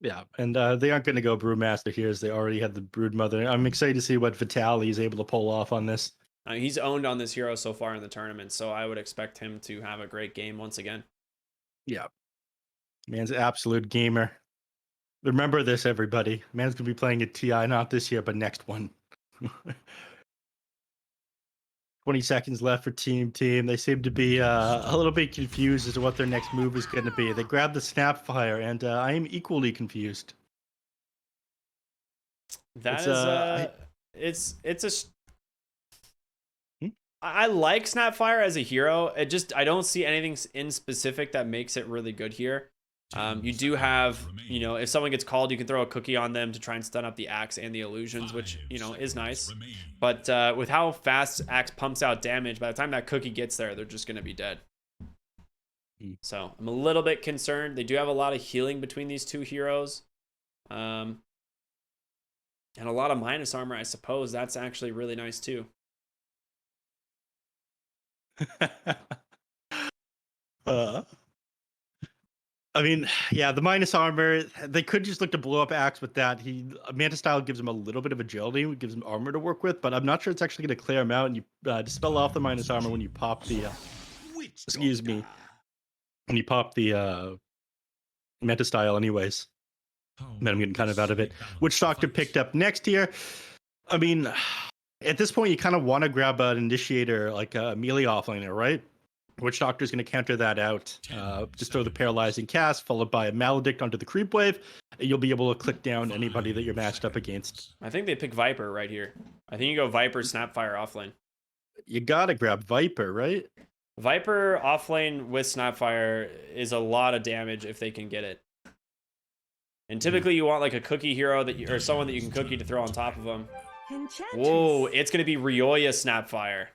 Yeah, and they aren't going to go Brewmaster here as they already had the Broodmother. I'm excited to see what Vitali is able to pull off on this. He's owned on this hero so far in the tournament, so I would expect him to have a great game once again. Yeah, man's an absolute gamer. Remember this, everybody. Man's going to be playing at TI not this year, but next one. 20 seconds left for Team Team. They seem to be a little bit confused as to what their next move is going to be. They grab the Snapfire, and I am equally confused. That It's is I, it's a hmm? I like Snapfire as a hero. I don't see anything in specific that makes it really good here. You do have, if someone gets called, you can throw a cookie on them to try and stun up the axe and the illusions, which, is nice. But with how fast axe pumps out damage, by the time that cookie gets there, they're just going to be dead. So I'm a little bit concerned. They do have a lot of healing between these two heroes. And a lot of minus armor, I suppose. That's actually really nice too. uh, I mean, yeah, the minus armor, they could just look to blow up Axe with that. Manta Style gives him a little bit of agility, gives him armor to work with, but I'm not sure it's actually going to clear him out, and you dispel off the minus armor when you pop the, excuse me, when you pop the Manta Style anyways. Then I'm getting kind of out of it. Which Doctor picked up next here? I mean, at this point, you kind of want to grab an initiator, like a melee offlaner, right? Witch Doctor is going to counter that out. Just throw the Paralyzing Cast, followed by a Maledict onto the Creep Wave, and you'll be able to click down anybody that you're matched up against. I think they pick Viper right here. I think you go Viper, Snapfire offlane. You gotta grab Viper, right? Viper offlane with Snapfire is a lot of damage if they can get it. And typically you want like a cookie hero or someone that you can cookie to throw on top of them. Whoa, it's going to be Ryoya Snapfire.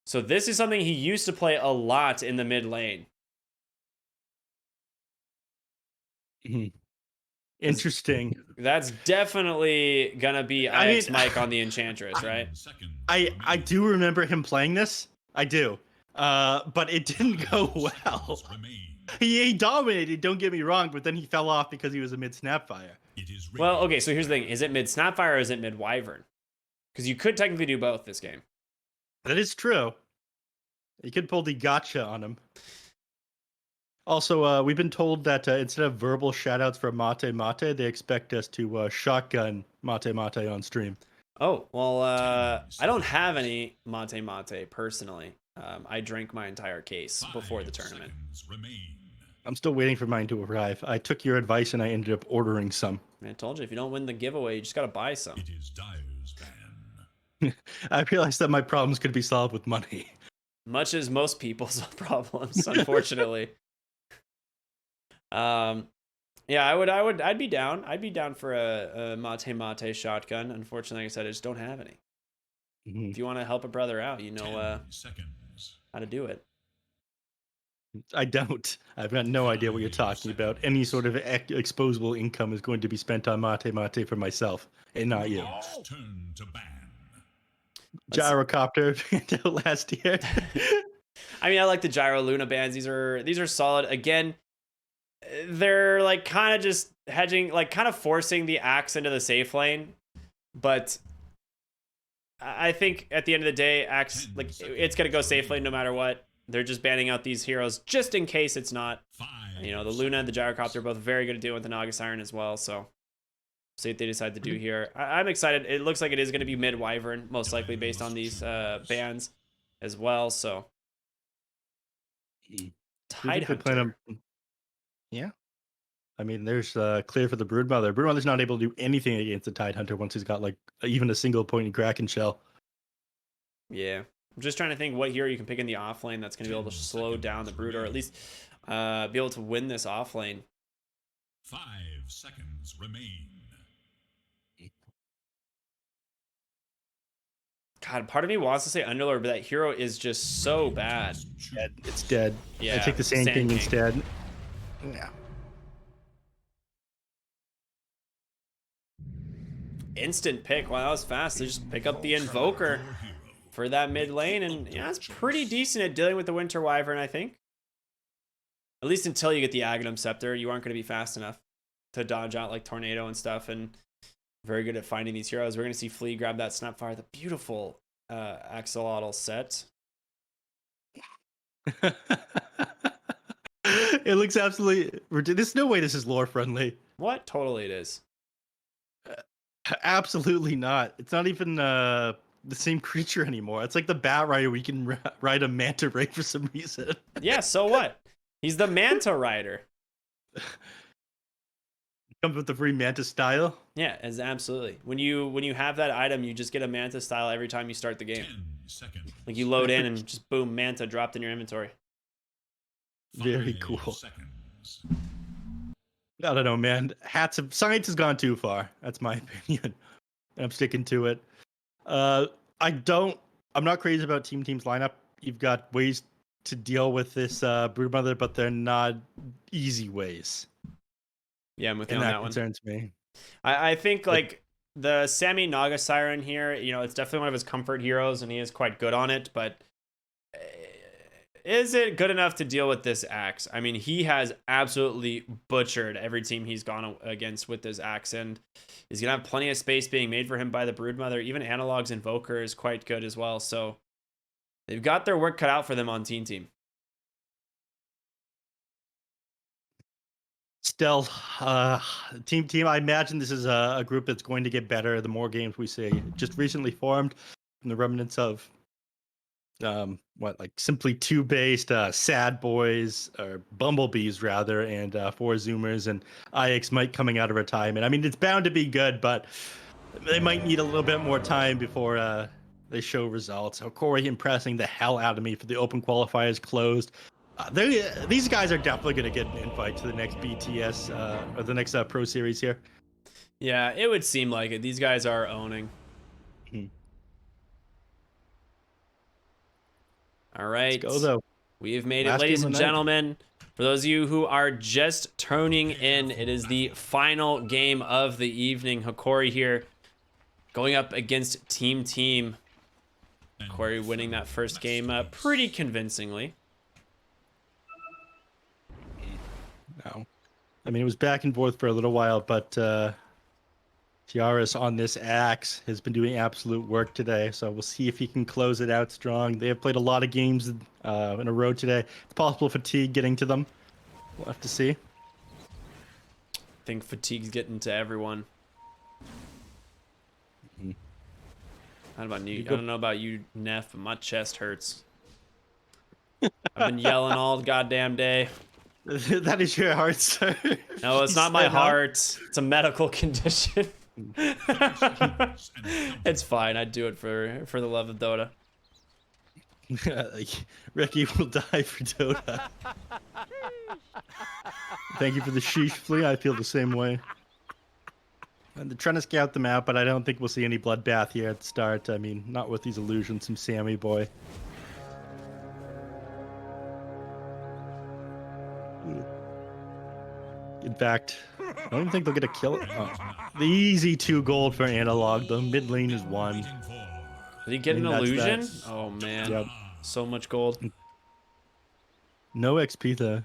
So this is something he used to play a lot in the mid lane. Interesting. That's definitely going to be IX Mike on the Enchantress, right? I do remember him playing this. I do. But it didn't go well. He dominated, don't get me wrong, but then he fell off because he was a mid Snapfire. Well, okay, so here's the thing. Is it mid Snapfire or is it mid Wyvern? Because you could technically do both this game. That is true. You could pull the gotcha on him. Also, we've been told that instead of verbal shoutouts for Mate Mate, they expect us to shotgun Mate Mate on stream. Oh, well, I don't have any Mate Mate personally. I drank my entire case before the tournament. I'm still waiting for mine to arrive. I took your advice and I ended up ordering some. I told you, if you don't win the giveaway, you just gotta buy some. It is Dyer's ban. I realized that my problems could be solved with money. Much as most people's problems, unfortunately. Yeah, I'd be down. I'd be down for a Mate Mate shotgun. Unfortunately, like I said, I just don't have any. If you want to help a brother out, you know how to do it. I don't. I've got no idea what you're talking about. Any sort of exposable income is going to be spent on Mate Mate for myself, and not you. Turn to ban. Gyrocopter last year. I mean, I like the Gyro Luna bans. These are solid. Again, they're like kind of just hedging, like kind of forcing the axe into the safe lane. But I think at the end of the day, axe, like, it's gonna go safe lane no matter what. They're just banning out these heroes just in case it's not. The Luna and the Gyrocopter are both very good at dealing with the Naga Siren as well. So see what they decide to do here. I'm excited. It looks like it is going to be mid Wyvern, most likely based on these bans as well. So Tidehunter. Yeah. I mean, there's clear for the Broodmother. Broodmother's not able to do anything against the Tidehunter once he's got like even a single point in Kraken Shell. Yeah. I'm just trying to think what hero you can pick in the offlane that's going to be able to slow down the Brood, or at least be able to win this offlane. 5 seconds remain. God, part of me wants to say Underlord, but that hero is just so bad. It's dead. Yeah, I take the Sand King instead. Yeah. Instant pick. Wow, that was fast. They just pick up the Invoker for that mid lane, and yeah, it's pretty decent at dealing with the Winter Wyvern, I think. At least until you get the Aghanim Scepter, you aren't going to be fast enough to dodge out like Tornado and stuff, and very good at finding these heroes. We're going to see Flea grab that Snapfire, the beautiful axolotl set. It looks absolutely ridiculous. There's no way this is lore friendly. What? Totally it is. Absolutely not. It's not even the same creature anymore. It's like the Bat Rider where you can ride a Manta Ray for some reason. Yeah, so what? He's the Manta Rider. Comes with the free Manta style. Yeah, as absolutely. When you have that item, you just get a Manta style every time you start the game. 10 seconds. Like you load in and just boom, Manta dropped in your inventory. Very 5 cool. seconds. I don't know, man. Science has gone too far. That's my opinion. And I'm sticking to it. I'm not crazy about Team's lineup. You've got ways to deal with this Broodmother, but they're not easy ways. Yeah, I'm with you And on that that one. concerns me. I think like the Sammy Naga Siren here, it's definitely one of his comfort heroes, and he is quite good on it, but is it good enough to deal with this axe? I mean, he has absolutely butchered every team he's gone against with this axe, and he's going to have plenty of space being made for him by the Broodmother. Even Analog's Invoker is quite good as well, so they've got their work cut out for them on Team. Still, Team, I imagine this is a group that's going to get better the more games we see. Just recently formed from the remnants of Simply 2 based Sad Boys or Bumblebees rather, and 4 Zoomers and IX Mike coming out of retirement. I mean, it's bound to be good, but they might need a little bit more time before they show results. Hokori impressing the hell out of me for the open qualifiers closed. These guys are definitely going to get an invite to the next BTS or the next Pro Series here. Yeah, it would seem like it. These guys are owning. Mm-hmm. All right. Let's go, though. We have made Last it, ladies game of and the night. gentlemen. For those of you who are just tuning in, it is the final game of the evening. Hokori here going up against Team. Hokori winning that first game pretty convincingly. No. I mean, it was back and forth for a little while, but Tiaras on this axe has been doing absolute work today, so we'll see if he can close it out strong. They have played a lot of games in a row today. It's possible fatigue getting to them. We'll have to see. I think fatigue's getting to everyone. Mm-hmm. I don't know about you, Neff, but my chest hurts. I've been yelling all goddamn day. That is your heart, sir. No, it's not my heart. It's a medical condition. It's fine. I'd do it for the love of Dota. Ricky will die for Dota. Thank you for the sheesh, Flea. I feel the same way. And they're trying to scout them out, but I don't think we'll see any bloodbath here at the start. I mean, not with these illusions from Sammy boy. In fact, I don't even think they'll get a kill. The easy 2 gold for Analog. The mid lane is 1. Waiting for. Did he get an That's illusion? that. Oh man, Yep. so much gold. No XP though.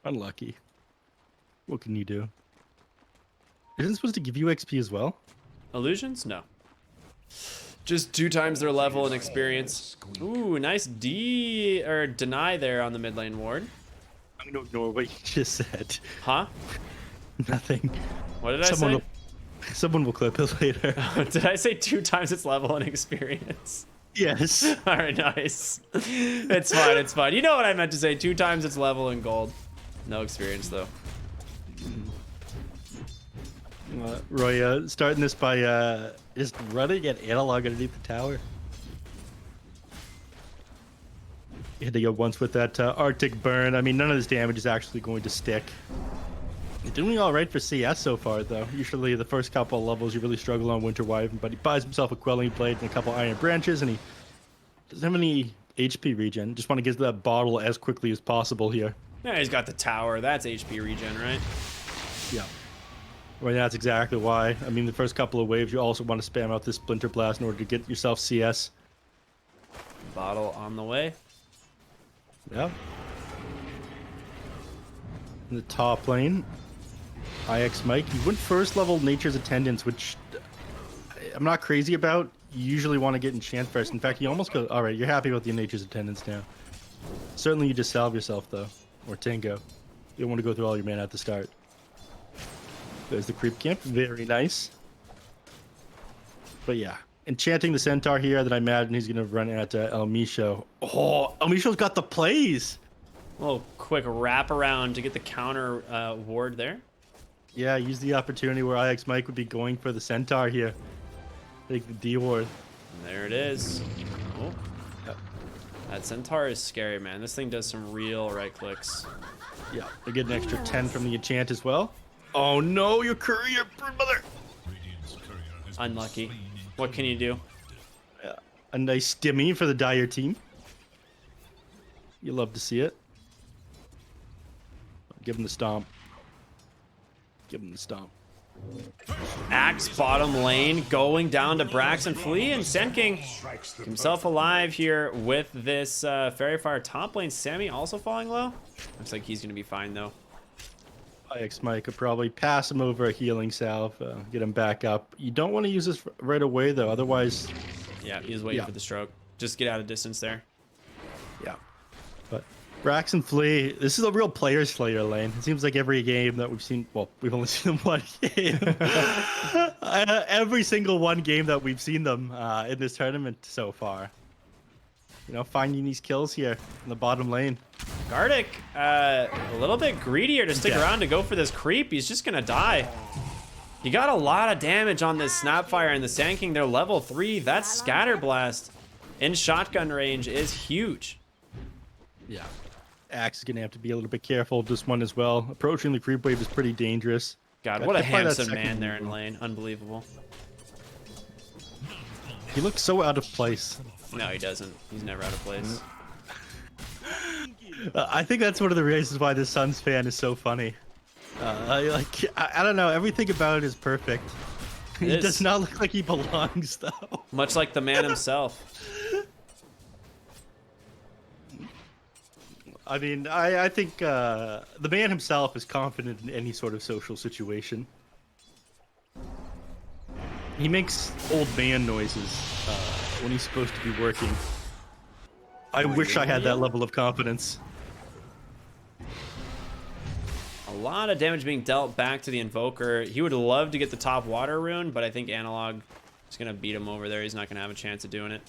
Unlucky. What can you do? Isn't it supposed to give you XP as well? Illusions? No. Just 2 times their level and experience. Ooh, nice deny there on the mid lane ward. I'm gonna ignore what you just said. Huh? Nothing. What did I say? Someone will clip it later. Did I say 2 times its level and experience? Yes. All right, nice. It's fine. It's fine. You know what I meant to say. 2 times its level and gold. No experience though. Roy, starting this by just running at Analog underneath the tower. You had to go once with that Arctic burn. I mean, none of this damage is actually going to stick. He's doing all right for CS so far, though. Usually the first couple of levels you really struggle on Winter Wyvern, but he buys himself a Quelling Blade and a couple Iron Branches, and he doesn't have any HP regen. Just want to get that bottle as quickly as possible here. Yeah, he's got the tower. That's HP regen, right? Yeah. Well, that's exactly why. I mean, the first couple of waves, you also want to spam out this Splinter Blast in order to get yourself CS. Bottle on the way. Yeah. In the top lane, IX Mike. He went first level Nature's Attendance, which I'm not crazy about. You usually want to get enchant first. In fact, you almost go. All right, you're happy with your Nature's Attendance now. Certainly, you just salve yourself though, or tango. You don't want to go through all your mana at the start. There's the creep camp. Very nice. But yeah, enchanting the centaur here. That I imagine he's gonna run at El Misho. Oh, El Misho's got the plays. A little quick wrap around to get the counter ward there. Yeah, use the opportunity where IX Mike would be going for the centaur here. Take the D ward. There it is. Oh. Yep. That centaur is scary, man. This thing does some real right clicks. Yeah, they get an extra 10 from the enchant as well. Oh no, your courier, Broodmother. Radiant's courier has been Unlucky. slain in What can you do? Yeah, a nice stimmy for the Dire team. You love to see it. Give him the stomp. Give him the stomp. Axe bottom lane going down to Braxton Flea, and Sand King himself alive here with this Fairy Fire top lane. Sammy also falling low. Looks like he's going to be fine though. IX Mike could probably pass him over a healing salve, get him back up. You don't want to use this right away though, otherwise. Yeah, he was waiting Yeah. for the stroke. Just get out of distance there. Yeah. But Braxton Flea, this is a real player slayer lane. It seems like every game that we've seen, well, we've only seen them one game. Every single one game that we've seen them in this tournament so far. You know, finding these kills here in the bottom lane. Gardic, a little bit greedier to stick Yeah. around to go for this creep. He's just going to die. You got a lot of damage on this Snapfire, and the Sand King, they're level 3. That Scatter Blast in shotgun range is huge. Yeah. Axe is going to have to be a little bit careful of this one as well. Approaching the creep wave is pretty dangerous. God, Got what a hit by that handsome man second there in move. lane. Unbelievable. He looks so out of place. No, he doesn't. He's never out of place. I think that's one of the reasons why the Suns fan is so funny. I don't know. Everything about it is perfect. He It is. does not look like he belongs, though. Much like the man himself. I mean, I think the man himself is confident in any sort of social situation. He makes old man noises when he's supposed to be working. I wish I had that level of confidence. A lot of damage being dealt back to the Invoker. He would love to get the top water rune, but I think Analog is going to beat him over there. He's not going to have a chance of doing it.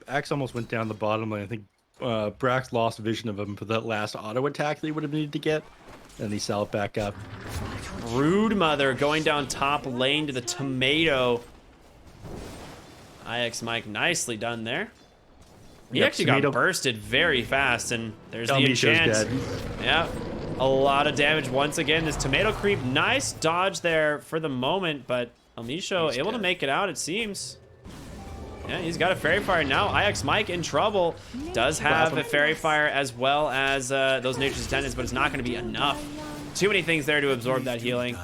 Axe almost went down the bottom lane. I think Brax lost vision of him for that last auto attack that he would have needed to get. And he salved back up. Broodmother going down top lane to the tomato. IX Mike nicely done there. He Yep, actually tomato. got bursted very fast, and there's the Misho's enchant. dead. Yeah, a lot of damage once again. This tomato creep, nice dodge there for the moment, but Misho able to make it out, it seems. Yeah, he's got a Fairy Fire now. IX Mike in trouble. Does have a Fairy Fire as well as those Nature's Attendants, but it's not going to be enough. Too many things there to absorb that healing.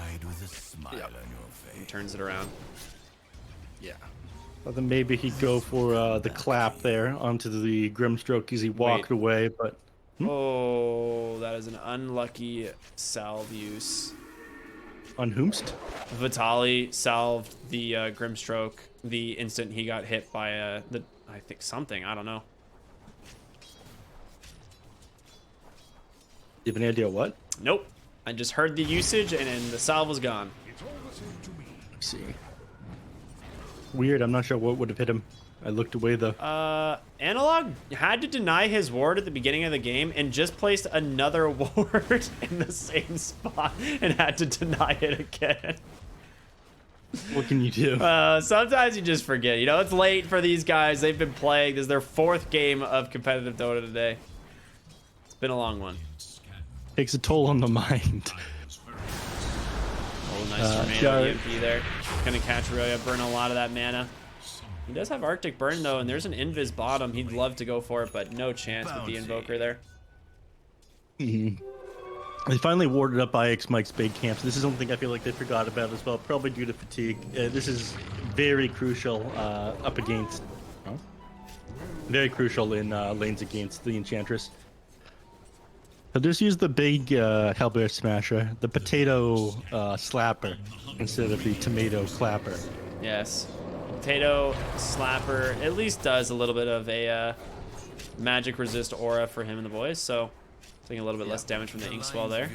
He turns it around. Yeah. Well, then maybe he'd go for the clap there onto the Grimstroke as he walked away, but Oh, that is an unlucky salve use. unhoomst. Vitali salved the Grimstroke the instant he got hit by I think something, I don't know. You have any idea what? Nope. I just heard the usage and then the salve was gone. Let's see. Weird, I'm not sure what would have hit him. I looked away though. Analog had to deny his ward at the beginning of the game and just placed another ward in the same spot and had to deny it again. What can you do? Sometimes you just forget. You know, it's late for these guys. They've been playing. This is their 4th game of competitive Dota today. It's been a long one. Takes a toll on the mind. Oh, nice tornado EMP there. Gonna catch Aurelia, burn a lot of that mana. He does have Arctic Burn though, and there's an Invis bottom. He'd love to go for it, but no chance with the Invoker there. They finally warded up IX Mike's big camp. So this is something I feel like they forgot about as well, probably due to fatigue. This is very crucial up against. Very crucial in lanes against the Enchantress. So just use the big Hellbear Smasher, the potato slapper, instead of the tomato clapper. Yes. Potato slapper at least does a little bit of a magic resist aura for him and the boys, so taking a little bit less damage from the ink swell there.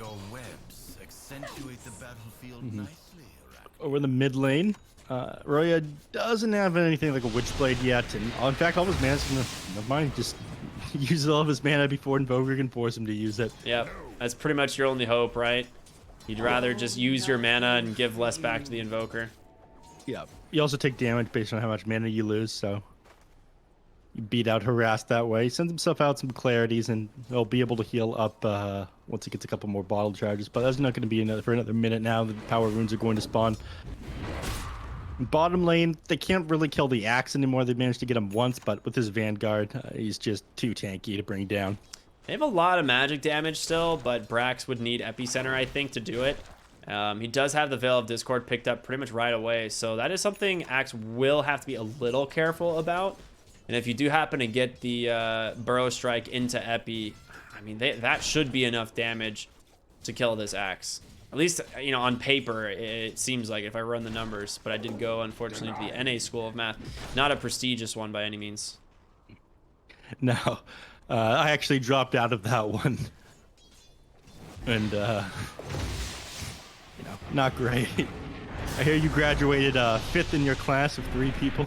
Over the mid lane, Roya doesn't have anything like a Witchblade yet, and in fact, all his mana's gonna, never mind, just use all of his mana before Invoker can force him to use it. Yep, that's pretty much your only hope, right? You'd rather just use your mana and give less back to the Invoker. Yeah. You also take damage based on how much mana you lose, so you beat out Harass that way. He sends himself out some clarities, and he'll be able to heal up once he gets a couple more bottle charges. But that's not going to be for another minute now. The power runes are going to spawn. Bottom lane, they can't really kill the Axe anymore. They managed to get him once, but with his Vanguard, he's just too tanky to bring down. They have a lot of magic damage still, but Brax would need Epicenter, I think, to do it. He does have the Veil of Discord picked up pretty much right away, so that is something Axe will have to be a little careful about. And if you do happen to get the Burrow Strike into Epi, I mean, that should be enough damage to kill this Axe. At least, you know, on paper, it seems like, if I run the numbers. But I did go, unfortunately, to the NA School of Math. Not a prestigious one by any means. No. I actually dropped out of that one. And, not great. I hear you graduated 5th in your class of 3 people.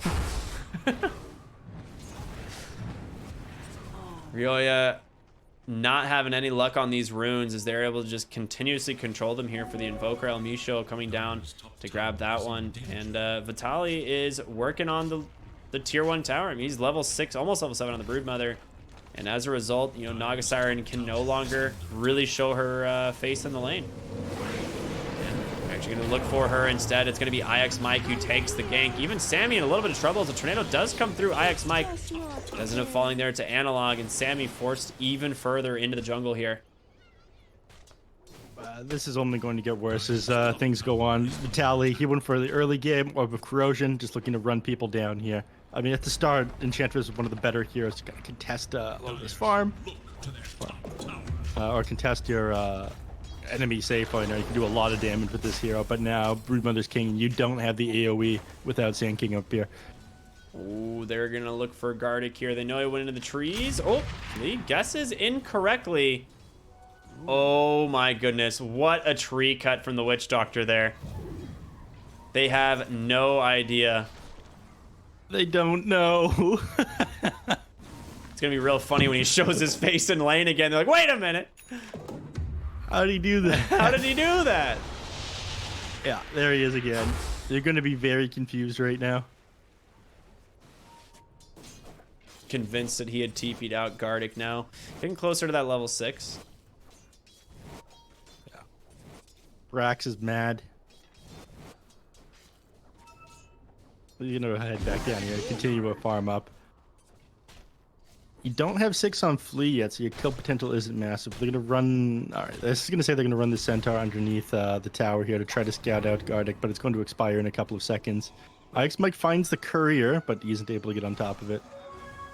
Ryoya not having any luck on these runes as they're able to just continuously control them here for the Invoker. El Misho coming down to grab that one. And Vitali is working on the tier 1 tower. I mean, he's level 6, almost level 7 on the Broodmother. And as a result, you know, Naga Siren can no longer really show her face in the lane. Actually going to look for her instead. It's going to be IX Mike who takes the gank. Even Sammy in a little bit of trouble as a tornado does come through. IX Mike does end up falling there to Analog, and Sammy forced even further into the jungle here. This is only going to get worse as things go on. Vitali, he went for the early game of Corrosion, just looking to run people down here. I mean, at the start, Enchantress is one of the better heroes to contest a lot of this farm. Or contest your enemy safe lane. You can do a lot of damage with this hero, but now Broodmother's King, you don't have the AoE without Sand King up here. Oh, they're gonna look for Gardic here. They know he went into the trees. Oh, he guesses incorrectly. Oh my goodness, what a tree cut from the Witch Doctor there. They have no idea. They don't know. It's gonna be real funny when he shows his face in lane again. They're like, wait a minute. How did he do that? How did he do that? Yeah, there he is again. They're going to be very confused right now. Convinced that he had TP'd out Gardic now. Getting closer to that level 6. Yeah. Brax is mad. You're going to head back down here. Continue to farm up. You don't have 6 on Flea yet, so your kill potential isn't massive. They're going to run... Alright, I was going to say they're going to run the Centaur underneath the tower here to try to scout out Gardic, but it's going to expire in a couple of seconds. IX Mike finds the Courier, but he isn't able to get on top of it.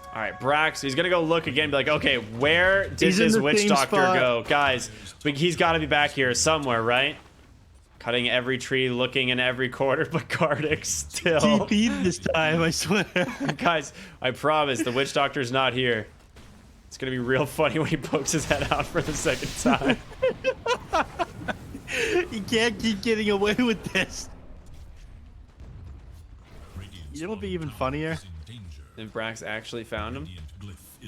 Alright, Brax, he's going to go look again and be like, okay, where did this Witch Doctor go? Guys, he's got to be back here somewhere, right? Cutting every tree, looking in every corner, but Gardic still. TP'd this time, I swear. Guys, I promise the Witch Doctor's not here. It's gonna be real funny when he pokes his head out for the second time. He can't keep getting away with this. You know what would be even funnier? If Brax actually found him?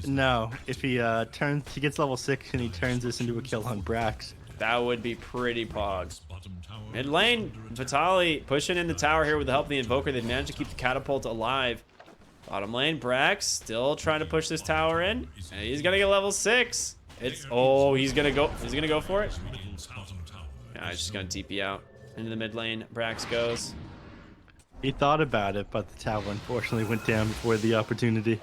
No, if he he gets level 6 and he turns this into a kill on Brax. That would be pretty pog. Mid lane, Vitali pushing in the tower here with the help of the Invoker. They've managed to keep the catapult alive. Bottom lane, Brax still trying to push this tower in. And he's gonna get level 6. It's he's gonna go for it. Yeah, he's just gonna TP out. Into the mid lane, Brax goes. He thought about it, but the tower unfortunately went down before the opportunity.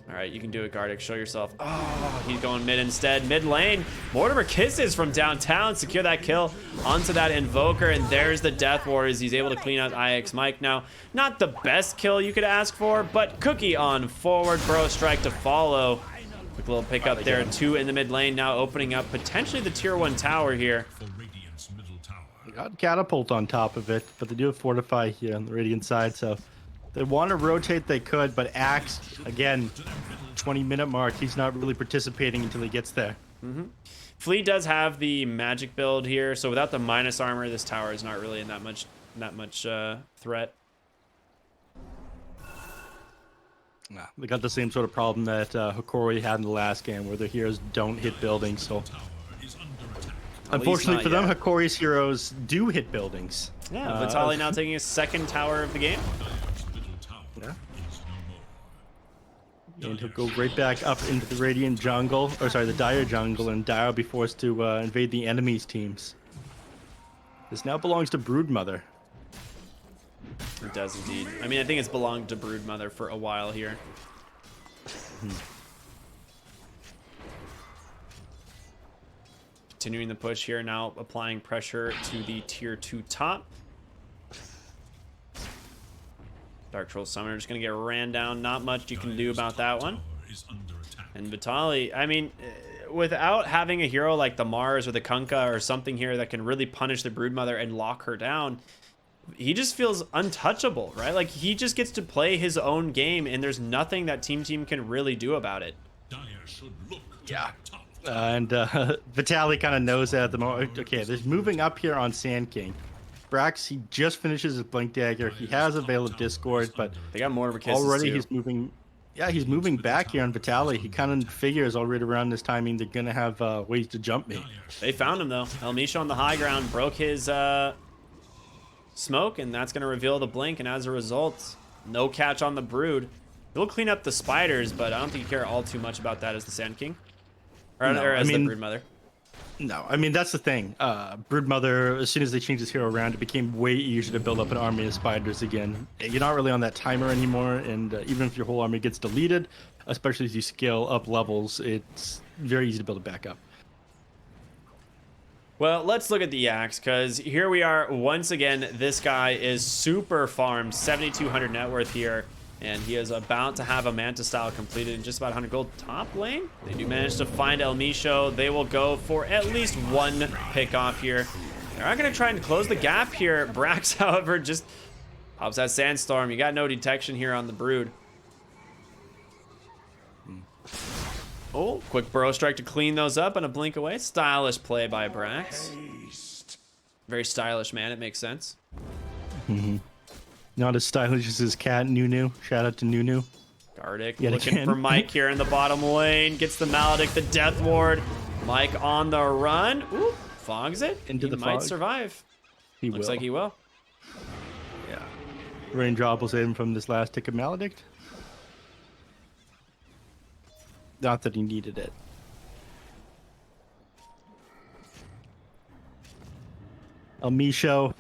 All right, you can do it, Gardic. Show yourself. Oh, he's going mid instead. Mid lane. Mortimer Kisses from downtown. Secure that kill onto that Invoker. And there's the Death Warriors. He's able to clean out IX Mike now. Not the best kill you could ask for, but Cookie on forward. Burrow Strike to follow. Quick little pick up there. 2 in the mid lane now, opening up potentially the tier 1 tower here. For Radiant's middle tower. Got catapult on top of it, but they do have fortify here on the Radiant side, so they want to rotate, they could, but Axe, again, 20-minute mark, he's not really participating until he gets there. Flea does have the magic build here, so without the minus armor, this tower is not really in that much threat. Nah, they got the same sort of problem that Hokori had in the last game, where their heroes don't hit buildings. So, Tower is under attack. unfortunately for them, yet. Hokori's heroes do hit buildings. Yeah, Vitali now taking his 2nd tower of the game. Dire's middle tower Yeah. is no more. And he'll go right back up into the Radiant jungle, or sorry, the Dire jungle, and Dire will be forced to invade the enemy's teams. This now belongs to Broodmother. It does indeed. I mean, I think it's belonged to Broodmother for a while here. Continuing the push here, now applying pressure to the tier 2 top. Dark Troll Summoner just gonna get ran down. Not much you can do about that one. Tower is under attack. And Vitali, I mean, without having a hero like the Mars or the Kunkka or something here that can really punish the Broodmother and lock her down, he just feels untouchable, right? Like, he just gets to play his own game, and there's nothing that Team can really do about it. Dire should look to Yeah. the top. And Vitali kind of knows that at the moment. Okay, there's moving up here on Sand King. Brax, he just finishes his Blink Dagger. He has a Veil of Discord, but They got more of a kisses already too. he's moving. Yeah, he's moving back here on Vitali. He kind of figures already around this timing they're gonna have ways to jump me. They found him though. Elmisha on the high ground broke his smoke, and that's gonna reveal the blink. And as a result, no catch on the Brood. He'll clean up the spiders, but I don't think you care all too much about that as the Sand King, or, No, or as I mean- the Broodmother. No, I mean that's the thing. Broodmother, as soon as they changed his hero around, it became way easier to build up an army of spiders again. You're not really on that timer anymore, and even if your whole army gets deleted, especially as you scale up levels, it's very easy to build it back up. Well, let's look at the Axe, because here we are once again. This guy is super farmed, 7,200 net worth here, and he is about to have a Manta style completed in just about 100 gold top lane. They do manage to find Elmisha. They will go for at least one pick off here. They're not going to try and close the gap here. Brax, however, just pops that Sandstorm. You got no detection here on the Brood. Oh, quick burrow strike to clean those up and a blink away. Stylish play by Brax. Very stylish, man. It makes sense. Not as stylish as his cat, Nunu. Shout out to Nunu. Gardic Yet looking again. for Mike here in the bottom lane. Gets the Maledict, the Death Ward. Mike on the run. Ooh, fogs it. Into He the might fog. survive. He Looks will. like he will. Yeah. Raindrop will save him from this last tick of Maledict. Not that he needed it. Elmisha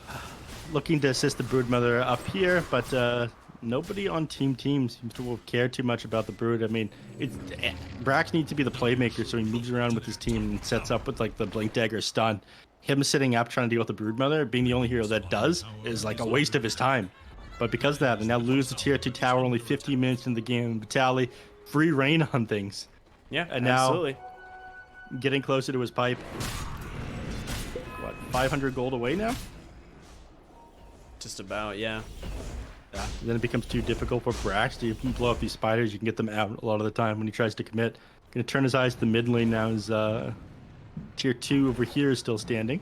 looking to assist the Broodmother up here, but nobody on Team seems to care too much about the Brood. I mean, Brax needs to be the playmaker, so he moves around with his team and sets up with like the Blink Dagger stun. Him sitting up trying to deal with the Broodmother, being the only hero that does, is like a waste of his time. But because of that, they now lose the tier 2 tower only 15 minutes in the game. Vitali, free reign on things. Yeah, And now- absolutely. Getting closer to his pipe. What, 500 gold away now? Just about, yeah. Yeah. Then it becomes too difficult for Brax to even blow up these spiders. You can get them out a lot of the time when he tries to commit. Gonna turn his eyes to the mid lane now. His tier 2 over here is still standing.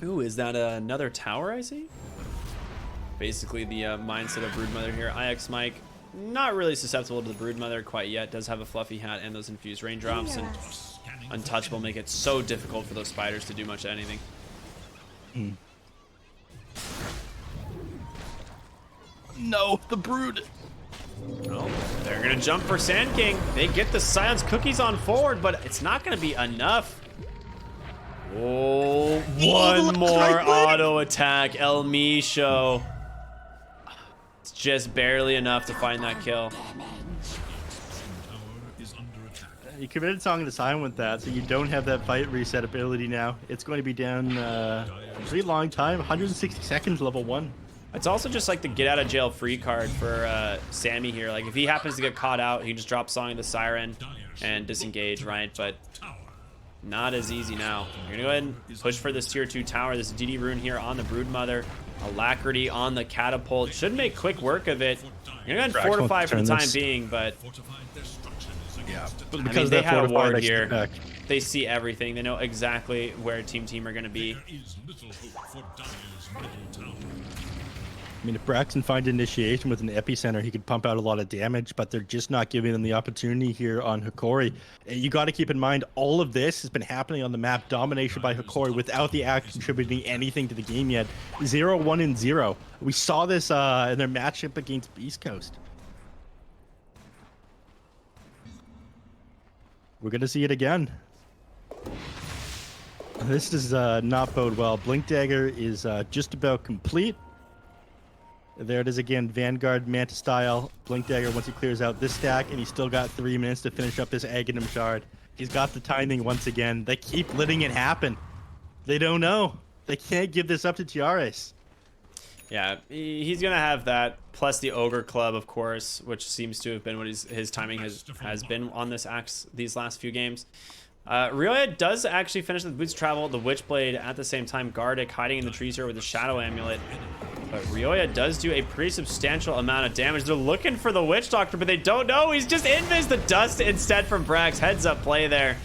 Ooh, is that another tower I see? Basically the mindset of Broodmother here. IX Mike, not really susceptible to the Broodmother quite yet. Does have a fluffy hat and those infused raindrops, and untouchable make it so difficult for those spiders to do much of anything. No, the Brood. Oh, they're gonna jump for Sand King. They get the Silence Cookies on forward, but it's not gonna be enough. Oh, one more auto attack, Elmisha. It's just barely enough to find that kill. Tower is under attack. You committed Song of the Silent with that, so you don't have that fight reset ability now. It's going to be down a pretty long time, 160 seconds, level 1. It's also just like the get out of jail free card for Sammy here. Like if he happens to get caught out, he can just drop Song of the Siren and disengage, right? But not as easy now. You're gonna go ahead and push for this tier 2 tower. This DD rune here on the Broodmother. Alacrity on the catapult. Should make quick work of it. You're gonna go ahead and fortify for the time being, but Yeah, I mean, they had a ward here. They see everything. They know exactly where Team are gonna be. There is little hope for Dire's middle tower. I mean, if Braxton finds initiation with an epicenter, he could pump out a lot of damage, but they're just not giving them the opportunity here on Hokori. You got to keep in mind, all of this has been happening on the map, domination by Hokori, without the act contributing anything to the game yet. 0-1 and 0. We saw this in their matchup against Beast Coast. We're going to see it again. This does not bode well. Blink Dagger is just about complete. There it is again, Vanguard Manta style. Blink Dagger once he clears out this stack, and he's still got 3 minutes to finish up this Aghanim Shard. He's got the timing once again. They keep letting it happen. They don't know. They can't give this up to Tiares. Yeah, he's gonna have that, plus the Ogre Club, of course, which seems to have been what his timing has been on this axe these last few games. Ryoya does actually finish the Boots Travel, the Witchblade at the same time. Gardic hiding in the trees here with the Shadow Amulet. But Ryoya does do a pretty substantial amount of damage. They're looking for the Witch Doctor, but they don't know. He's just invis the dust instead from Brax. Heads up play there.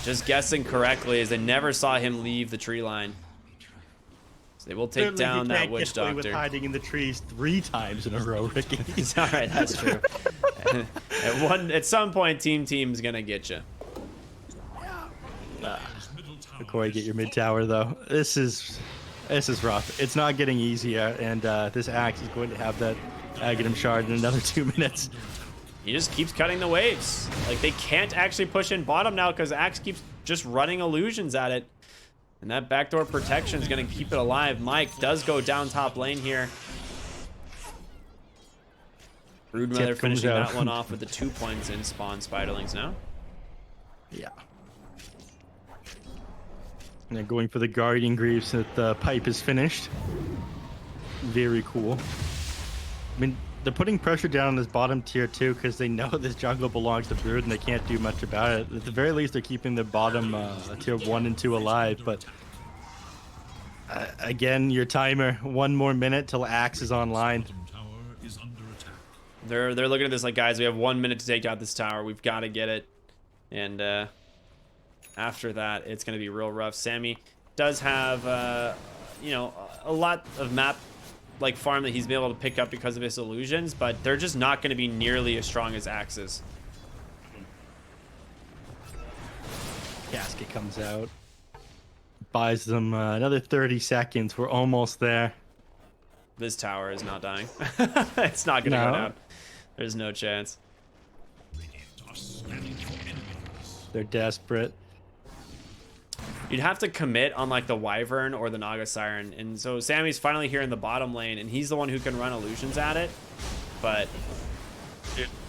Just guessing correctly as they never saw him leave the tree line. So they will take Certainly down that can't Witch get away with Doctor. hiding in the trees 3 times in a row, Ricky. All right, that's true. At some point, Team's gonna get you. Hokori, get your mid tower though. This is rough. It's not getting easier, and this axe is going to have that Aghanim Shard in another 2 minutes. He just keeps cutting the waves. Like they can't actually push in bottom now because Axe keeps just running illusions at it. And that backdoor protection is going to keep it alive. Mike does go down top lane here. Broodmother finishing that one off with the 2 points in spawn Spiderlings now. Yeah. And they're going for the Guardian Greaves that the pipe is finished. Very cool. I mean, they're putting pressure down on this bottom tier too because they know this jungle belongs to Brood and they can't do much about it. At the very least, they're keeping the bottom tier 1 and 2 alive. But again, your timer, 1 more minute till Axe is online. Tower is under attack. They're looking at this like, guys, we have 1 minute to take out this tower. We've got to get it. And after that, it's going to be real rough. Sammy does have, you know, a lot of map like farm that he's been able to pick up because of his illusions, but they're just not going to be nearly as strong as Axe's. Casket comes out, buys them another 30 seconds. We're almost there. This tower is not dying. It's not going to go down. There's no chance. Radiant are scanning for enemies. They're desperate. You'd have to commit on like the Wyvern or the Naga Siren, and so Sammy's finally here in the bottom lane, and he's the one who can run illusions at it. But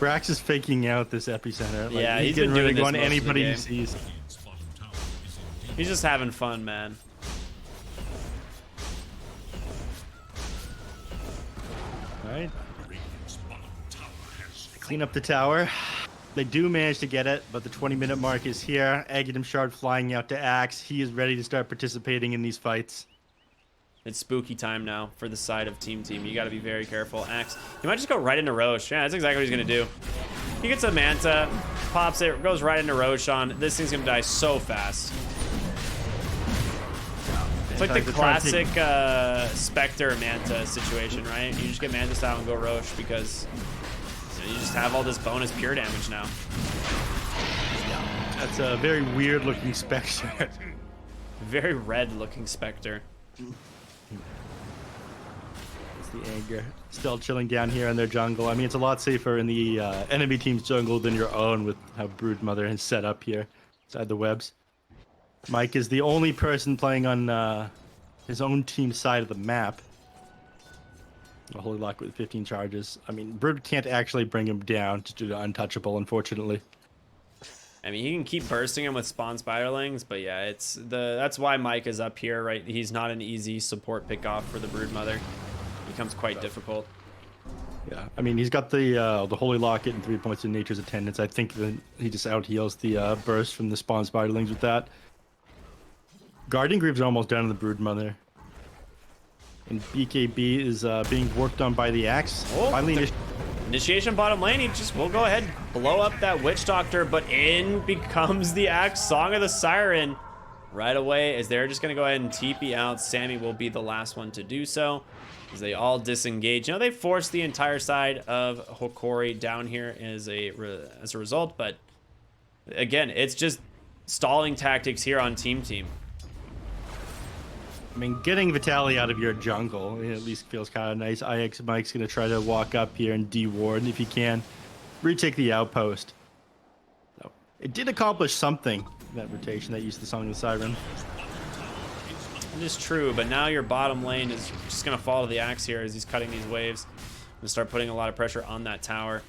Brax is faking out this epicenter. Like, yeah, he's he's getting been ready doing to go this on most of the anybody he game. sees. Radiant's bottom tower is in danger. he's just having fun, man. All right, Radiant's bottom tower has clean up the tower. They do manage to get it, but the 20-minute mark is here. Aghanim Shard flying out to Axe. He is ready to start participating in these fights. It's spooky time now for the side of Team. You got to be very careful. Axe, he might just go right into Roche. Yeah, that's exactly what he's going to do. He gets a Manta, pops it, goes right into Roche on. This thing's going to die so fast. It's like the classic Spectre Manta situation, right? You just get Manta style and go Roche because you just have all this bonus pure damage now. That's a very weird-looking Spectre. Very red-looking Spectre. It's the anger. Still chilling down here in their jungle. I mean, it's a lot safer in the enemy team's jungle than your own with how Broodmother has set up here inside the webs. Mike is the only person playing on his own team's side of the map. A Holy Lock with 15 charges. I mean, Brood can't actually bring him down just due to untouchable, unfortunately. I mean, he can keep bursting him with spawn Spiderlings, but yeah, that's why Mike is up here, right? He's not an easy support pick off for the Broodmother. becomes quite difficult. Yeah, I mean, he's got the Holy Locket and 3 points in Nature's Attendance. I think that he just out heals the burst from the spawn spiderlings with that. Guardian Greaves are almost down to the Broodmother. And BKB is being worked on by the axe. Oh, Finally, initiation bottom lane. He just will go ahead and blow up that Witch Doctor, but in becomes the axe. Song of the Siren right away, as they're just going to go ahead and TP out. Sammy will be the last one to do so, as they all disengage. You know, they forced the entire side of Hokori down here as a result, but again, it's just stalling tactics here on Team. I mean, getting Vitaly out of your jungle at least feels kind of nice. IX Mike's going to try to walk up here and de-ward if he can. Retake the outpost. So, it did accomplish something, that rotation that used the Song of the Siren. It is true, but now your bottom lane is just going to fall to the axe here as he's cutting these waves and start putting a lot of pressure on that tower.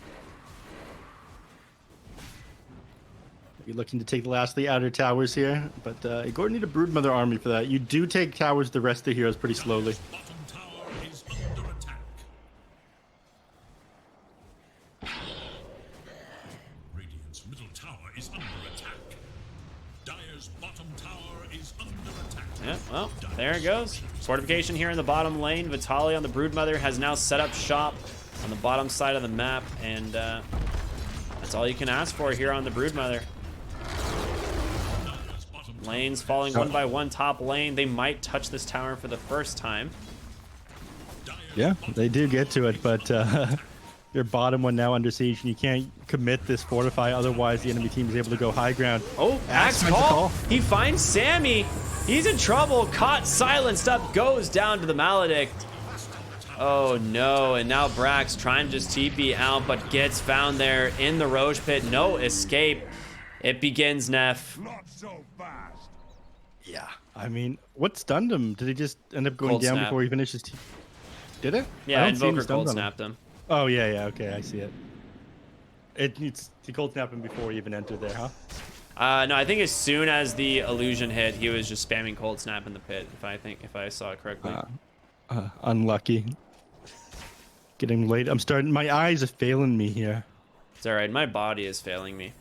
You're looking to take the last of the outer towers here, but you're going to need a Broodmother army for that. You do take towers the rest of the heroes pretty slowly. Bottom tower is under attack. Radiant's middle tower is under attack. Dire's bottom tower is under attack. Yeah, well, there it goes. Fortification here in the bottom lane. Vitaly on the Broodmother has now set up shop on the bottom side of the map, and that's all you can ask for here on the Broodmother. Lanes falling one by one top lane. They might touch this tower for the first time. Yeah, they do get to it, but your bottom one now under siege, and you can't commit this fortify, otherwise the enemy team is able to go high ground. Oh, axe call. He finds Sammy. He's in trouble. Caught, silenced up, goes down to the Maledict. Oh no, and now Brax trying to just TP out, but gets found there in the Roche pit. No escape. It begins, neph. Not so fast. Yeah, I mean, what stunned him? Did he just end up going Cold down snap. before he finished his Did it? I Yeah, don't see any Invoker stuns cold on him. snapped him. Oh, yeah, okay, I see it. It's he cold snapped him before he even entered there, huh? No, I think as soon as the illusion hit, he was just spamming cold snap in the pit. If I saw it correctly. Unlucky. Getting late. My eyes are failing me here. It's all right. My body is failing me.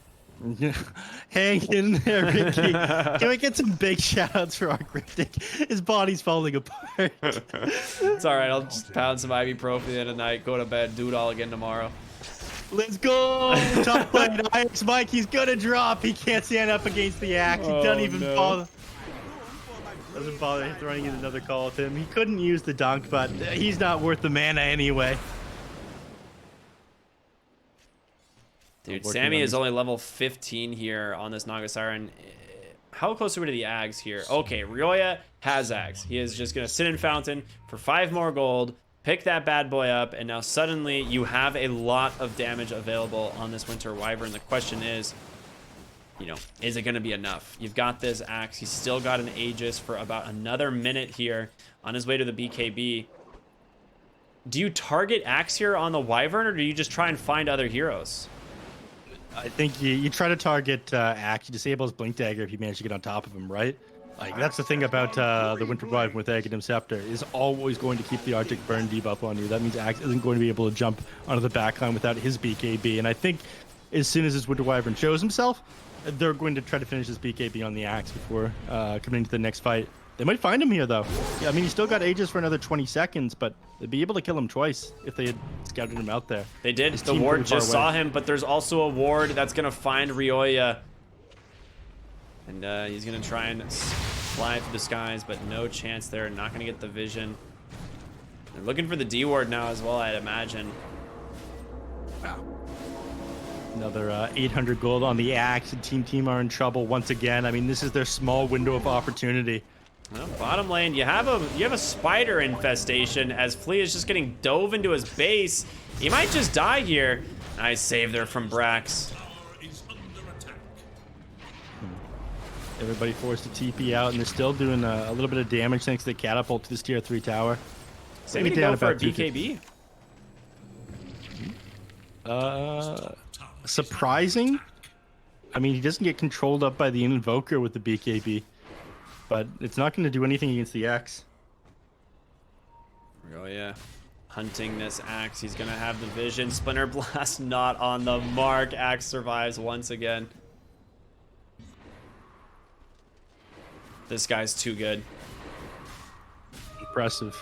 Hang in there, Ricky. Can we get some big shout-outs for rkryptic? His body's falling apart. It's all right. I'll just pound some ibuprofen at the end of the night, go to bed, do it all again tomorrow. Let's go! Top lane, IX Mike, he's gonna drop. He can't stand up against the axe. He doesn't even bother. Doesn't bother throwing in another call with him. He couldn't use the dunk, but he's not worth the mana anyway. Dude, Sammy is only level 15 here on this Naga Siren. How close are we to the Ags here? Okay, Ryoya has Ags. He is just going to sit in Fountain for 5 more gold, pick that bad boy up, and now suddenly you have a lot of damage available on this Winter Wyvern. The question is, you know, is it going to be enough? You've got this Axe. He's still got an Aegis for about another minute here on his way to the BKB. Do you target Axe here on the Wyvern, or do you just try and find other heroes? I think you try to target Axe. You disable his Blink Dagger if you manage to get on top of him, right? Like, that's the thing about the Winter Wyvern with Aghanim Scepter, is always going to keep the Arctic Burn debuff on you. That means Axe isn't going to be able to jump onto the backline without his BKB. And I think as soon as this Winter Wyvern shows himself, they're going to try to finish this BKB on the Axe before coming into the next fight. They might find him here, though. Yeah, I mean, he's still got Aegis for another 20 seconds, but they'd be able to kill him twice if they had scouted him out there. They did. His The team ward pretty far just away. saw him, but there's also a ward that's going to find Ryoya. And he's going to try and fly through the skies, but no chance there. Not going to get the vision. They're looking for the D ward now as well, I'd imagine. Another 800 gold on the Axe, and Team are in trouble once again. I mean, this is their small window of opportunity. Well, bottom lane, you have a spider infestation as Flea is just getting dove into his base. He might just die here. Nice save there from Brax. Everybody forced to TP out, and they're still doing a little bit of damage thanks to the catapult to this tier 3 tower. Maybe go for a BKB. Surprising. I mean, he doesn't get controlled up by the Invoker with the BKB, but it's not going to do anything against the Axe. Oh yeah. hunting this Axe. He's gonna have the vision. Splinter Blast not on the mark. Axe survives once again. This guy's too good. Impressive.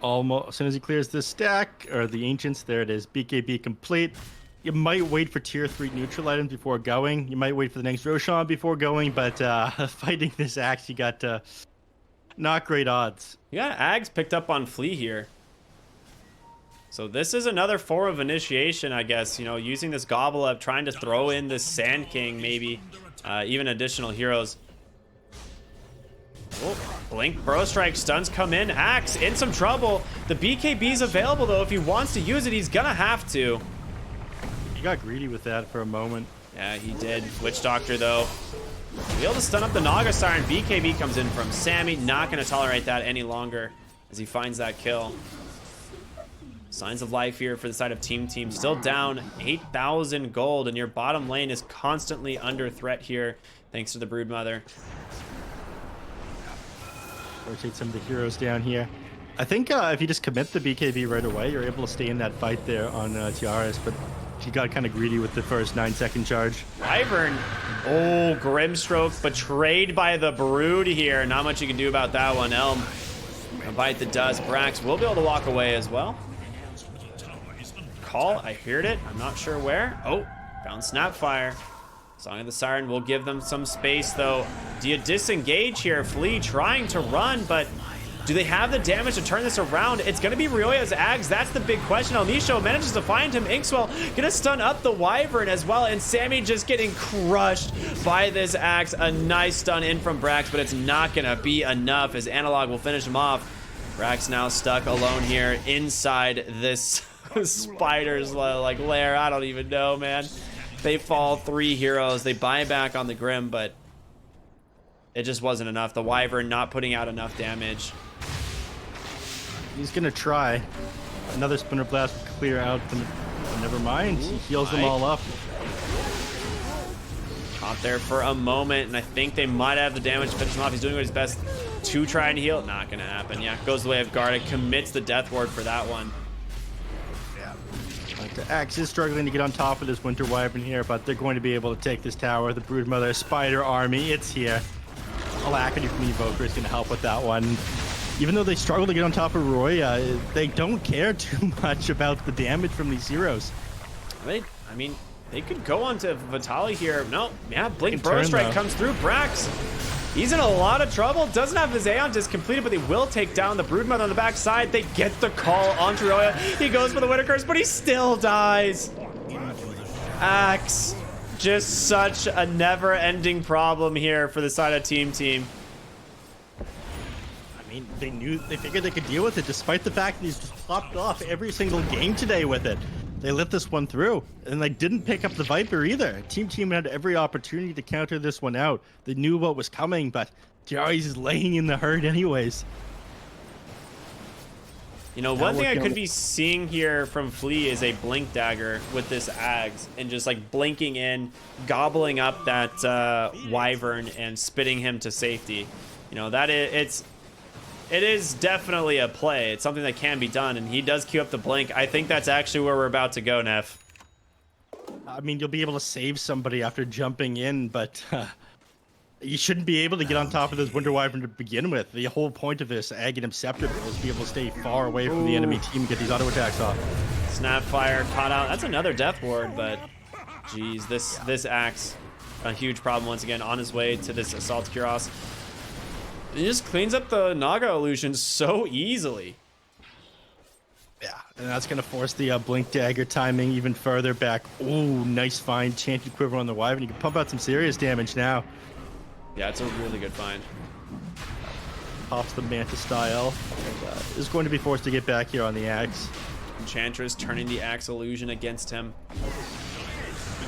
Almost as soon as he clears this stack, or the ancients, there it is. BKB complete. You might wait for tier 3 neutral items before going. You might wait for the next Roshan before going, but fighting this Axe, you got not great odds. You got Ags picked up on Flea here. So this is another form of initiation, I guess. You know, using this Gobble Up, trying to throw in this Sand King, maybe. Even additional heroes. Oh, Blink, Bro Strike, stuns come in. Axe in some trouble. The BKB's available, though. If he wants to use it, he's gonna have to. He got greedy with that for a moment. Yeah, he did. Witch Doctor, though. Be able to stun up the Naga Siren. BKB comes in from Sammy. Not going to tolerate that any longer as he finds that kill. Signs of life here for the side of Team Team. Still down 8,000 gold, and your bottom lane is constantly under threat here thanks to the Broodmother. Rotate some of the heroes down here. I think if you just commit the BKB right away, you're able to stay in that fight there on Tiaras, but she got kind of greedy with the first 9-second charge. Wyvern. Oh, Grimstroke betrayed by the Brood here. Not much you can do about that one. Elm gonna bite the dust. Brax will be able to walk away as well. Call, I heard it. I'm not sure where. Oh, found Snapfire. Song of the Siren will give them some space, though. Do you disengage here? Flea trying to run, but do they have the damage to turn this around? It's going to be Ryoya's Ags. That's the big question. El Nisho manages to find him. Inkswell going to stun up the Wyvern as well, and Sammy just getting crushed by this Axe. A nice stun in from Brax, but it's not going to be enough as Analog will finish him off. Brax now stuck alone here inside this spider's like lair. I don't even know, man. They fall 3 heroes. They buy back on the Grim, but it just wasn't enough. The Wyvern not putting out enough damage. He's gonna try. Another Splinter Blast will clear out them. Never mind. He heals them all up. Caught there for a moment, and I think they might have the damage to finish him off. He's doing what he's best to try and heal. Not gonna happen. Yeah, goes the way of Garda. Commits the Death Ward for that one. The Axe is struggling to get on top of this Winter Wyvern here, but they're going to be able to take this tower. The Broodmother Spider Army, it's here. Alacrity from the Evoker is going to help with that one. Even though they struggle to get on top of Roy, they don't care too much about the damage from these heroes. I mean, they could go on to Vitali here. No, yeah, Blink Turn, Bro Strike though. comes through. Brax, he's in a lot of trouble. Doesn't have his Aeon disc completed, but they will take down the Broodmother on the backside. They get the call onto Ryoya. He goes for the Winter Curse, but he still dies. Axe, just such a never-ending problem here for the side of Team Team. I mean, they figured they could deal with it, despite the fact that he's just popped off every single game today with it. They let this one through, and they didn't pick up the Viper either. Team had every opportunity to counter this one out. They knew what was coming, but Tiaris is laying in the herd anyways. You know, one thing I could be seeing here from Flea is a Blink Dagger with this Ags, and just like blinking in, gobbling up that Wyvern and spitting him to safety. You know, it is definitely a play. It's something that can be done, and he does queue up the Blink. I think that's actually where we're about to go, Neph. I mean, you'll be able to save somebody after jumping in, but you shouldn't be able to get on top of this Winter Wyvern to begin with. The whole point of this Aghanim Scepter is to be able to stay far away from the enemy team and get these auto attacks off. Snapfire caught out. That's another Death Ward, but geez, this Axe, a huge problem once again on his way to this Assault Kuros. He just cleans up the Naga illusion so easily. Yeah, and that's going to force the Blink Dagger timing even further back. Ooh, nice find. Chanted Quiver on the Wyvern. You can pump out some serious damage now. Yeah, it's a really good find. Pops the Manta style. And, is going to be forced to get back here on the Axe. Enchantress turning the Axe illusion against him.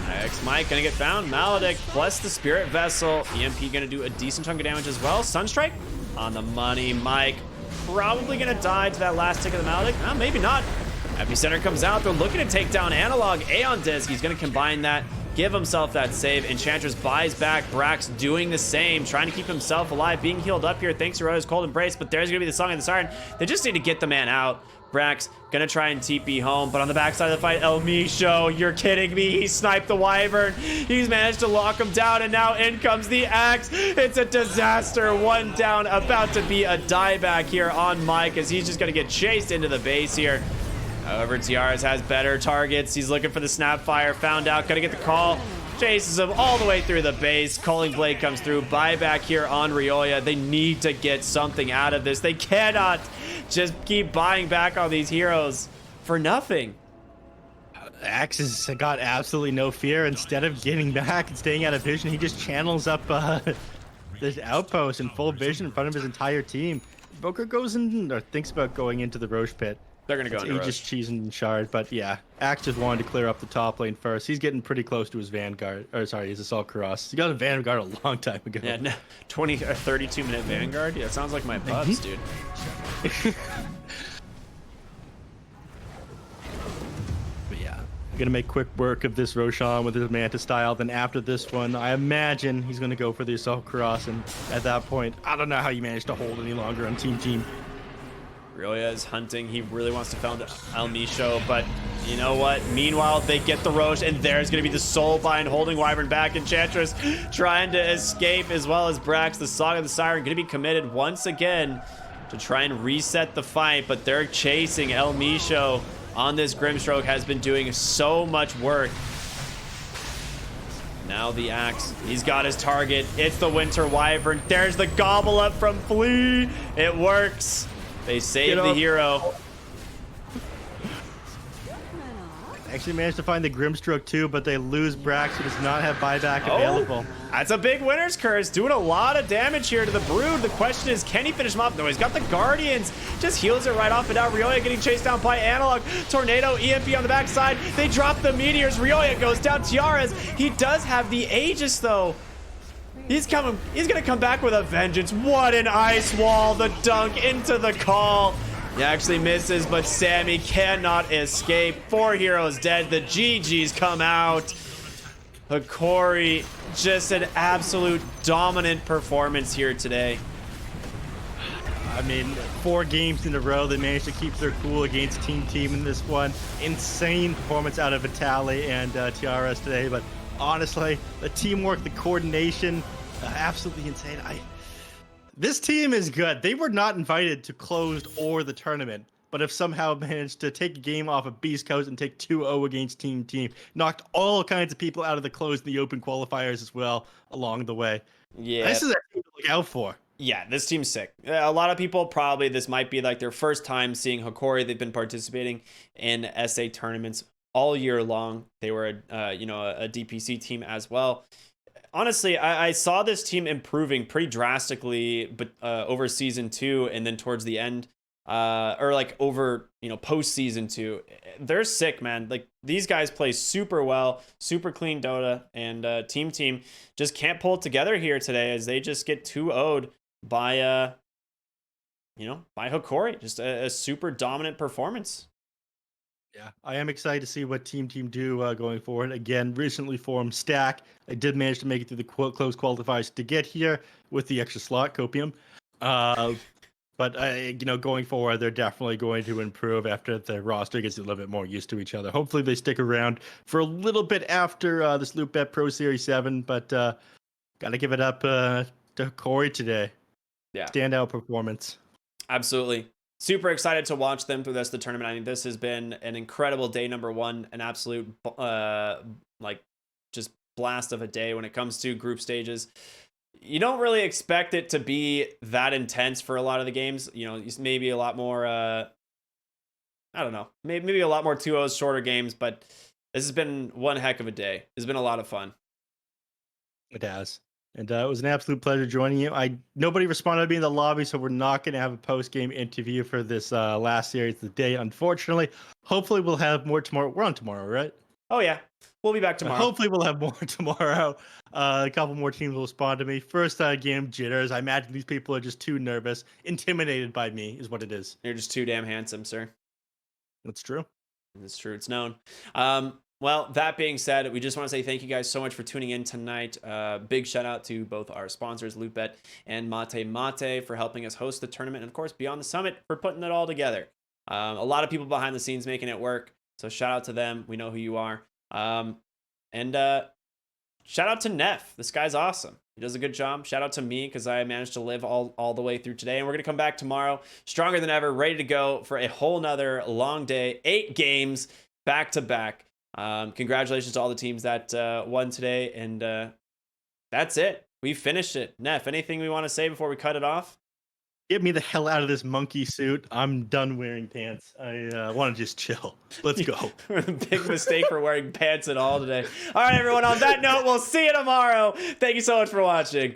Axe Mike gonna get found. Maledict plus the Spirit Vessel. EMP gonna do a decent chunk of damage as well. Sunstrike on the money. Mike probably gonna die to that last tick of the Maledict. Maybe not. Epicenter comes out. They're looking to take down Analog Aeon Disc. He's gonna combine that give himself that save. Enchantress buys back. Brax doing the same, trying to keep himself alive, being healed up here thanks to Rhoda's Cold Embrace, but there's going to be the Song of the Siren. They just need to get the man out. Brax gonna try and TP home, but on the backside of the fight, El Misho, you're kidding me. He sniped the Wyvern. He's managed to lock him down, and now in comes the axe. It's a disaster. One down, about to be a dieback here on Mike, as he's just gonna get chased into the base here. However, Tiaras has better targets. He's looking for the Snapfire, found out, gonna get the call. Chases him all the way through the base. Culling Blade comes through. Buyback here on Ryoya. They need to get something out of this. They cannot just keep buying back on these heroes for nothing. Axe has got absolutely no fear. Instead of getting back and staying out of vision, he just channels up this outpost in full vision in front of his entire team. Boker goes in, or thinks about going into the Roche pit. They're going to go into Aegis, Cheese, and Shard, but yeah, Axe just wanted to clear up the top lane first. He's getting pretty close to his Vanguard, or sorry, his Assault Cuirass. He got a Vanguard a long time ago. Yeah, no, 20 or 32-minute Vanguard? Yeah, it sounds like my buffs, dude. But yeah, gonna make quick work of this Roshan with his Manta style. Then after this one, I imagine he's gonna go for the Assault Cuirass, and at that point, I don't know how you managed to hold any longer on Team. Ryoya is hunting. He really wants to found El Misho, but you know what? Meanwhile, they get the Roche, and there's going to be the Soulbind holding Wyvern back. Enchantress trying to escape, as well as Brax. The Song of the Siren going to be committed once again to try and reset the fight, but they're chasing El Misho on this Grimstroke. Has been doing so much work. Now the axe. He's got his target. It's the Winter Wyvern. There's the Gobble Up from Flea. It works. They save the hero. Actually managed to find the Grimstroke too, but they lose Brax, who does not have buyback available. That's a big winner's curse. Doing a lot of damage here to the Brood. The question is, can he finish him off? No, he's got the Guardians. Just heals it right off and out. Ryoya getting chased down by Analog. Tornado, EMP on the backside. They drop the meteors. Ryoya goes down. Tiaras. He does have the Aegis though. He's coming. He's gonna come back with a vengeance. What an ice wall! The dunk into the call. He actually misses, but Sammy cannot escape. 4 heroes dead. The GGs come out. Hokori, just an absolute dominant performance here today. I mean, 4 games in a row, they managed to keep their cool against Team in this one. Insane performance out of Vitali and Tiaras today, but honestly, the teamwork, the coordination, absolutely insane. This team is good. They were not invited to closed or the tournament, but have somehow managed to take a game off of Beast Coast and take 2-0 against Team. Knocked all kinds of people out of the closed and the open qualifiers as well along the way. Yeah. This is a team to look out for. Yeah, this team's sick. A lot of people probably, this might be like their first time seeing Hokori. They've been participating in SA tournaments all year long. They were a DPC team as well. Honestly, I saw this team improving pretty drastically, but over season 2 and then towards the end, or like over, post season 2. They're sick, man. Like, these guys play super well, super clean Dota, and team just can't pull it together here today, as they just get 2-0'd by by Hokori. Just a super dominant performance. Yeah, I am excited to see what Team do going forward. Again, recently formed Stack. I did manage to make it through the close qualifiers to get here with the extra slot, Copium. But going forward, they're definitely going to improve after the roster gets a little bit more used to each other. Hopefully, they stick around for a little bit after this Loop Bet Pro Series 7. But gotta give it up to Hokori today. Yeah, standout performance. Absolutely. Super excited to watch them through the rest of the tournament. I think this has been an incredible day number 1, an absolute just blast of a day when it comes to group stages. You don't really expect it to be that intense for a lot of the games. Maybe a lot more, I don't know, maybe a lot more 2-0s, shorter games, but this has been one heck of a day. It's been a lot of fun. It has. And it was an absolute pleasure joining you. Nobody responded to me in the lobby, so we're not going to have a post-game interview for this last series of the day, unfortunately. Hopefully we'll have more tomorrow. We're on tomorrow, right? Oh, yeah. We'll be back tomorrow. Hopefully we'll have more tomorrow. A couple more teams will respond to me. First game, jitters. I imagine these people are just too nervous. Intimidated by me is what it is. You're just too damn handsome, sir. That's true. It's true. It's known. Well, that being said, we just want to say thank you guys so much for tuning in tonight. Big shout out to both our sponsors, LootBet and Mate Mate, for helping us host the tournament. And of course, Beyond the Summit for putting it all together. A lot of people behind the scenes making it work. So shout out to them. We know who you are. And shout out to neph. This guy's awesome. He does a good job. Shout out to me because I managed to live all the way through today. And we're going to come back tomorrow stronger than ever, ready to go for a whole nother long day. 8 games back to back. Congratulations to all the teams that won today. And that's it. We finished it. Neph, anything we want to say before we cut it off? Get me the hell out of this monkey suit. I'm done wearing pants. I want to just chill. Let's go. Big mistake for wearing pants at all today. All right, everyone. On that note, we'll see you tomorrow. Thank you so much for watching.